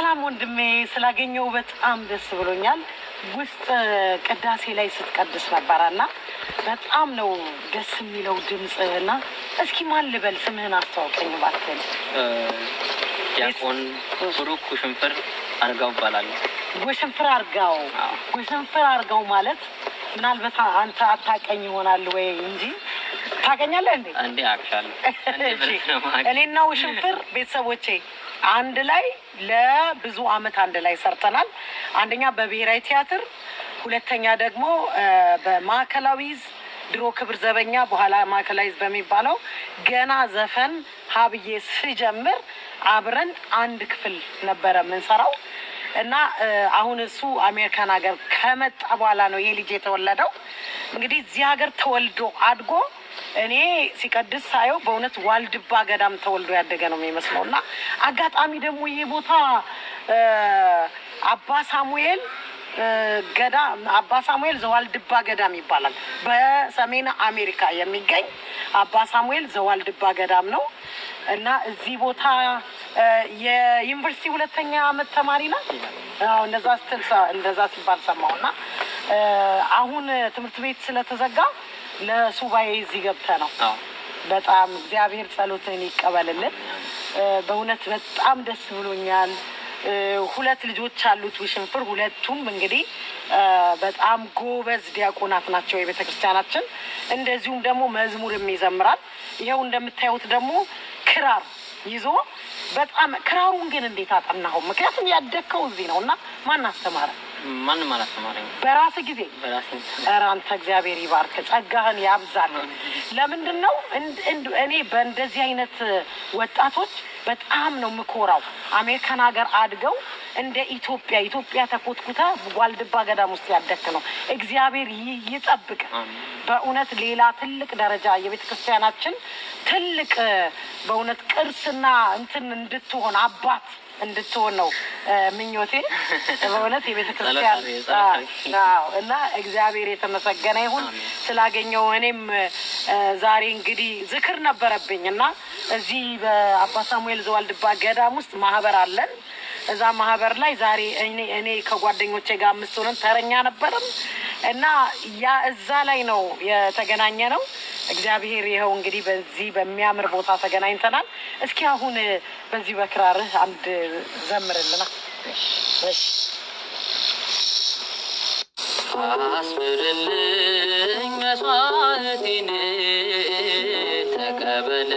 ሰላም ወንድሜ ስላገኘው በጣም ደስ ብሎኛል። ውስጥ ቅዳሴ ላይ ስትቀድስ ነበርና በጣም ነው ደስ የሚለው ድምጽና እስኪ ማን ልበል ስምህን አስተዋውቀኝ እባክህ። ዲያቆን ብሩክ ውሽንፍር አርጋው ይባላል። ውሽንፍር አርጋው። ውሽንፍር አርጋው ማለት ምናልባት አንተ አታቀኝ ይሆናል ወይ እንጂ ታቀኛለህ እንዴ? አንዴ አክሻለሁ። እኔና ውሽንፍር ቤተሰቦቼ አንድ ላይ ለብዙ አመት አንድ ላይ ሰርተናል። አንደኛ በብሔራዊ ቲያትር፣ ሁለተኛ ደግሞ በማዕከላዊ ድሮ ክብር ዘበኛ በኋላ ማዕከላዊ በሚባለው ገና ዘፈን ሀብዬ ስጀምር አብረን አንድ ክፍል ነበረ የምንሰራው እና አሁን እሱ አሜሪካን ሀገር ከመጣ በኋላ ነው ይሄ ልጅ የተወለደው። እንግዲህ እዚህ ሀገር ተወልዶ አድጎ እኔ ሲቀድስ ሳየው በእውነት ዋልድባ ገዳም ተወልዶ ያደገ ነው የሚመስለው እና አጋጣሚ ደግሞ ይሄ ቦታ አባ ሳሙኤል ገዳም አባ ሳሙኤል ዘዋልድባ ገዳም ይባላል። በሰሜን አሜሪካ የሚገኝ አባ ሳሙኤል ዘዋልድባ ገዳም ነው እና እዚህ ቦታ የዩኒቨርሲቲ ሁለተኛ አመት ተማሪ ናት። እንደዛ ሲባል ሰማሁና አሁን ትምህርት ቤት ስለተዘጋ ለሱባኤ እዚህ ገብተህ ነው። በጣም እግዚአብሔር ጸሎትን ይቀበልልን። በእውነት በጣም ደስ ብሎኛል። ሁለት ልጆች አሉት ውሽንፍር። ሁለቱም እንግዲህ በጣም ጎበዝ ዲያቆናት ናቸው የቤተክርስቲያናችን። እንደዚሁም ደግሞ መዝሙርም ይዘምራል። ይኸው እንደምታዩት ደግሞ ክራር ይዞ በጣም ክራሩን ግን እንዴት አጠናኸው? ምክንያቱም ያደግከው እዚህ ነው እና ማን አስተማረ? ማንም አላስተማረኝ። በራስ ጊዜ በራሴ። ኧረ አንተ እግዚአብሔር ይባርክ፣ ጸጋህን ያብዛል። ለምንድን ነው እኔ በእንደዚህ አይነት ወጣቶች በጣም ነው የምኮራው። አሜሪካን ሀገር አድገው እንደ ኢትዮጵያ ተኮትኩተ ዋልድባ ገዳም ውስጥ ያደግክ ነው። እግዚአብሔር ይጠብቅ። በእውነት ሌላ ትልቅ ደረጃ የቤተ ክርስቲያናችን ትልቅ በእውነት ቅርስና እንትን እንድትሆን አባት እንድትሆን ነው ምኞቴ። በእውነት የቤተ ክርስቲያን እና እግዚአብሔር የተመሰገነ ይሁን ስላገኘው። እኔም ዛሬ እንግዲህ ዝክር ነበረብኝ እና እዚህ በአባ ሳሙኤል ዘዋልድባ ገዳም ውስጥ ማህበር አለን። እዛ ማህበር ላይ ዛሬ እኔ ከጓደኞቼ ጋር 5 ሆነን ተረኛ ነበርም እና ያ እዛ ላይ ነው የተገናኘ ነው። እግዚአብሔር ይኸው እንግዲህ በዚህ በሚያምር ቦታ ተገናኝተናል። እስኪ አሁን በዚህ በክራርህ አንድ ዘምርልና። እሺ አስምርልኝ መስዋዕቴን ተቀበለ